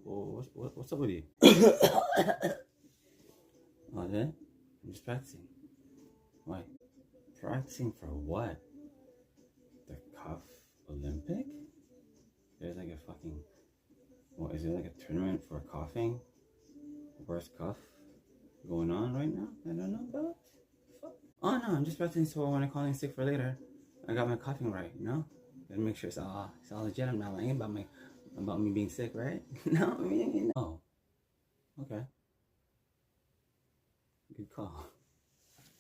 What's up with you? Oh, then? I'm just practicing. Why? Practicing for what? The Cough Olympic? There's like a fucking... What, is it like a tournament for coughing? Worst cough going on right now? I don't know about. Fuck. Oh no, I'm just practicing so when I call in sick for later, I got my coughing right, you know? Gotta make sure it's all legit. I'm not lying about me being sick, right? No, I mean, oh, okay. Good call.